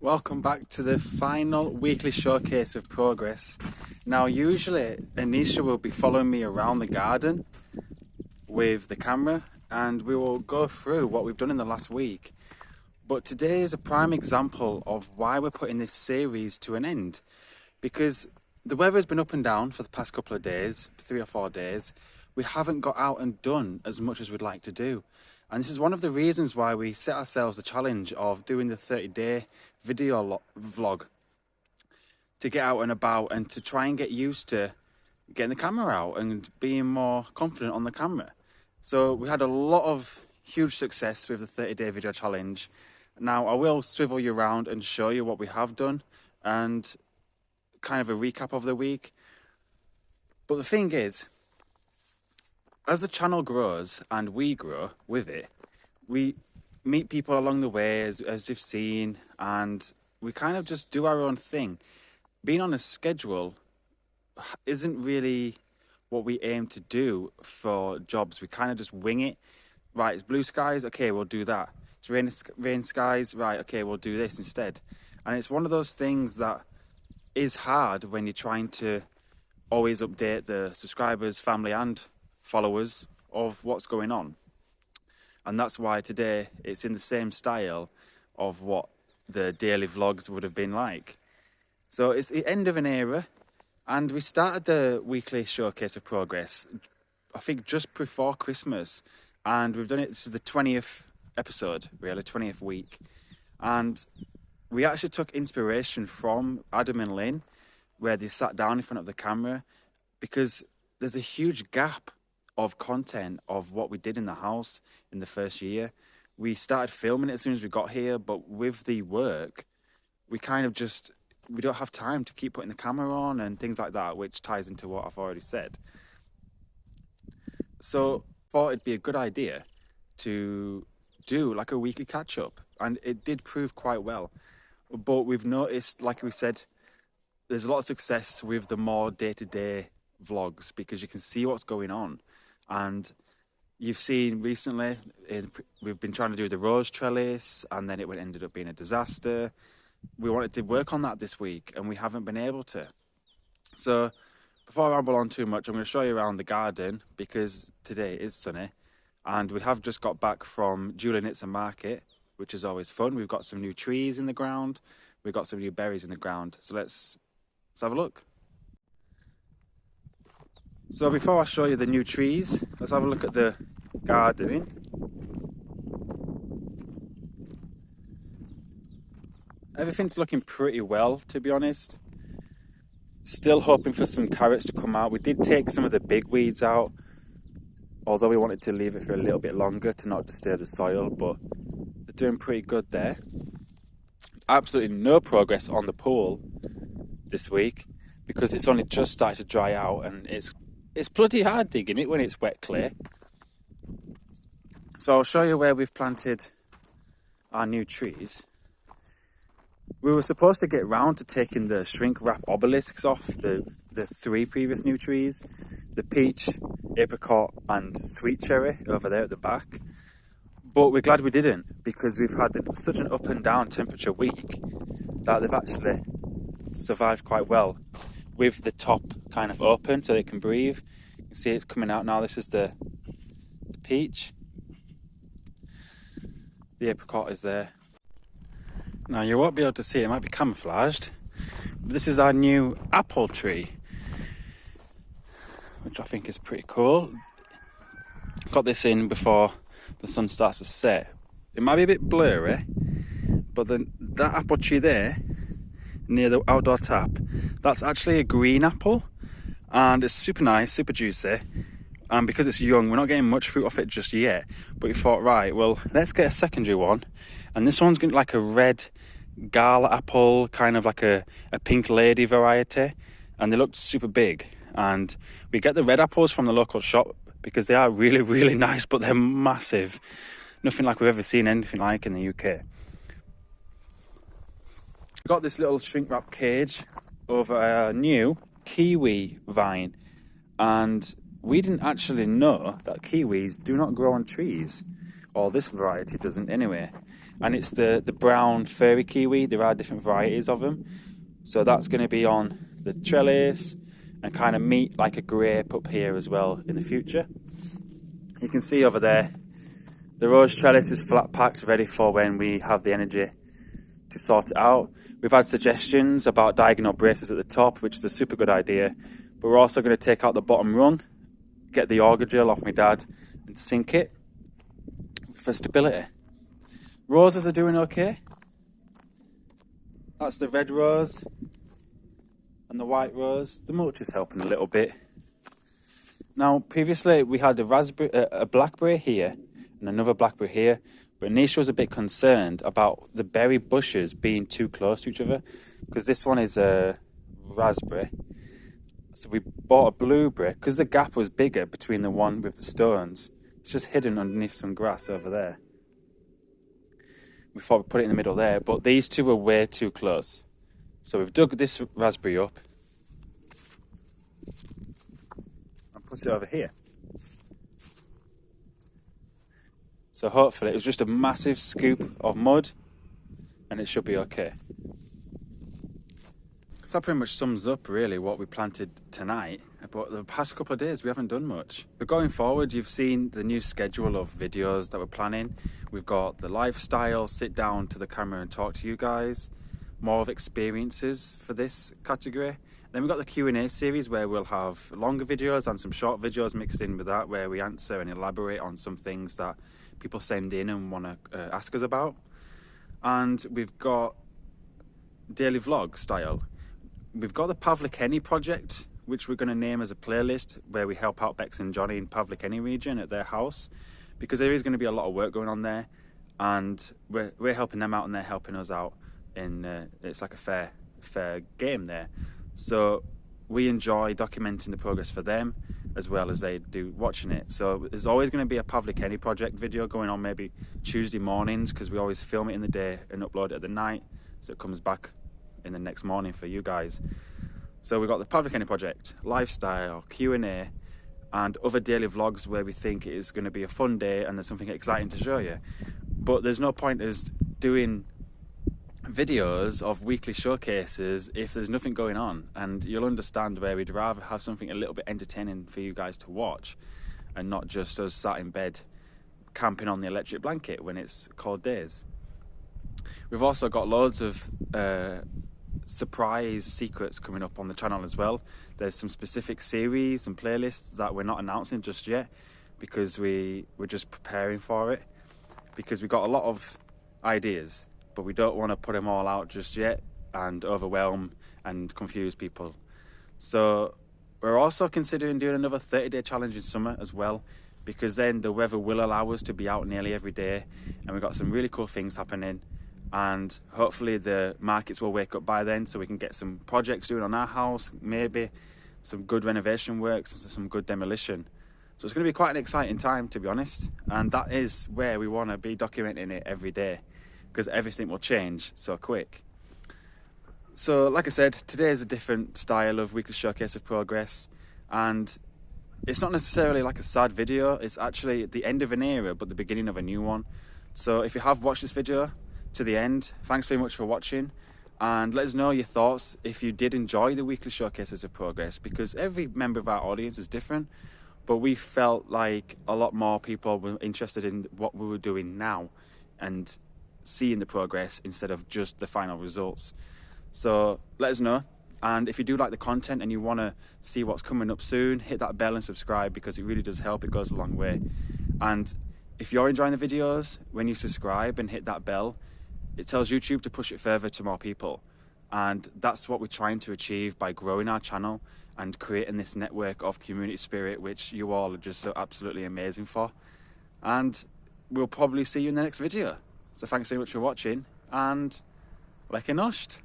Welcome back to the final weekly showcase of progress. Now, usually Anisha will be following me around the garden with the camera and we will go through what we've done in the last week. But today is a prime example of why we're putting this series to an end, because the weather has been up and down for the past couple of days, 3 or 4 days. We haven't got out and done as much as we'd like to do. And this is one of the reasons why we set ourselves the challenge of doing the 30-day video vlog, to get out and about and to try and get used to getting the camera out and being more confident on the camera. So we had a lot of huge success with the 30-day video challenge. Now I will swivel you around and show you what we have done and kind of a recap of the week. But the thing is, as the channel grows and we grow with it, we meet people along the way, as you've seen, and we kind of just do our own thing. Being on a schedule isn't really what we aim to do for jobs. We kind of just wing it. Right, it's blue skies, okay, we'll do that. It's rain skies, right, okay, we'll do this instead. And it's one of those things that is hard when you're trying to always update the subscribers, family and followers of what's going on. And that's why today it's in the same style of what the daily vlogs would have been like. So it's the end of an era, and we started the weekly showcase of progress I think just before Christmas, and we've done it. This is the 20th episode, really, 20th week, and we actually took inspiration from Adam and Lynn, where they sat down in front of the camera, because there's a huge gap of content of what we did in the house in the first year. We started filming it as soon as we got here, but with the work, we kind of we don't have time to keep putting the camera on and things like that, which ties into what I've already said. So I thought it'd be a good idea to do like a weekly catch-up, and it did prove quite well. But we've noticed, like we said, there's a lot of success with the more day-to-day vlogs, because you can see what's going on. And you've seen recently, we've been trying to do the rose trellis, and then it ended up being a disaster. We wanted to work on that this week, and we haven't been able to. So before I ramble on too much, I'm going to show you around the garden, because today is sunny, and we have just got back from Julian It's a Market, which is always fun. We've got some new trees in the ground, we've got some new berries in the ground. So let's have a look. So before I show you the new trees, let's have a look at the gardening. Everything's looking pretty well, to be honest. Still hoping for some carrots to come out. We did take some of the big weeds out, although we wanted to leave it for a little bit longer to not disturb the soil, but they're doing pretty good there. Absolutely no progress on the pool this week, because it's only just started to dry out, and it's bloody hard digging it when it's wet clay. So I'll show you where we've planted our new trees. We were supposed to get round to taking the shrink wrap obelisks off the 3 previous new trees, the peach, apricot and sweet cherry over there at the back. But we're glad we didn't, because we've had such an up and down temperature week that they've actually survived quite well, with the top kind of open so they can breathe. You can see it's coming out now. This is the peach. The apricot is there. Now you won't be able to see it, might be camouflaged. But this is our new apple tree, which I think is pretty cool. Got this in before the sun starts to set. It might be a bit blurry, but that apple tree there, near the outdoor tap, that's actually a green apple, and it's super nice, super juicy. And because it's young, we're not getting much fruit off it just yet, but we thought, right, well, let's get a secondary one. And this one's going like a red gala apple, kind of like a pink lady variety, and they looked super big. And we get the red apples from the local shop because they are really, really nice, but they're massive. Nothing like we've ever seen anything like in the UK. Got this little shrink wrap cage over a new kiwi vine, and we didn't actually know that kiwis do not grow on trees, or this variety doesn't anyway. and it's the brown furry kiwi. There are different varieties of them. So that's going to be on the trellis and kind of meet like a grape up here as well in the future. You can see over there, the rose trellis is flat packed, ready for when we have the energy to sort it out. We've had suggestions about diagonal braces at the top, which is a super good idea. But we're also going to take out the bottom rung, get the auger drill off my dad and sink it for stability. Roses are doing okay. That's the red rose and the white rose. The mulch is helping a little bit. Now, previously we had a blackberry here and another blackberry here, but Nisha was a bit concerned about the berry bushes being too close to each other, because this one is a raspberry. So we bought a blueberry, because the gap was bigger between the one with the stones. It's just hidden underneath some grass over there. We thought we'd put it in the middle there, but these two were way too close. So we've dug this raspberry up and put it over here. So hopefully it was just a massive scoop of mud and it should be okay. So that pretty much sums up really what we planted tonight. But the past couple of days we haven't done much. But going forward, you've seen the new schedule of videos that we're planning. We've got the lifestyle, sit down to the camera and talk to you guys. More of experiences for this category. Then we've got the Q&A series where we'll have longer videos and some short videos mixed in with that, where we answer and elaborate on some things that people send in and want to ask us about. And we've got daily vlog style. We've got the Pavlikeni project, which we're going to name as a playlist, where we help out Bex and Johnny in Pavlikeni region at their house, because there is going to be a lot of work going on there, and we're helping them out and they're helping us out. It's like a fair game there. So we enjoy documenting the progress for them as well as they do watching it. So there's always going to be a Pavlikeni project video going on maybe Tuesday mornings, because we always film it in the day and upload it at the night, so it comes back in the next morning for you guys. So we've got the Pavlikeni project, lifestyle, Q&A, and other daily vlogs where we think it is going to be a fun day and there's something exciting to show you. But there's no point as doing videos of weekly showcases if there's nothing going on, and you'll understand where we'd rather have something a little bit entertaining for you guys to watch and not just us sat in bed camping on the electric blanket when it's cold days. We've also got loads of surprise secrets coming up on the channel as well. There's some specific series and playlists that we're not announcing just yet, because we're just preparing for it, because we've got a lot of ideas, but we don't want to put them all out just yet and overwhelm and confuse people. So we're also considering doing another 30-day challenge in summer as well, because then the weather will allow us to be out nearly every day, and we've got some really cool things happening. And hopefully the markets will wake up by then, so we can get some projects doing on our house, maybe some good renovation works, some good demolition. So it's going to be quite an exciting time, to be honest. And that is where we want to be documenting it every day, because everything will change so quick. So like I said, today is a different style of weekly showcase of progress, and it's not necessarily like a sad video. It's actually the end of an era, but the beginning of a new one. So if you have watched this video to the end, thanks very much for watching, and let us know your thoughts if you did enjoy the weekly showcases of progress, because every member of our audience is different, but we felt like a lot more people were interested in what we were doing now and seeing the progress instead of just the final results. So let us know, and if you do like the content and you want to see what's coming up soon, hit that bell and subscribe, because it really does help. It goes a long way. And if you're enjoying the videos, when you subscribe and hit that bell, it tells YouTube to push it further to more people. And that's what we're trying to achieve by growing our channel and creating this network of community spirit, which you all are just so absolutely amazing for. And we'll probably see you in the next video. So thanks so much for watching, and lekker nost.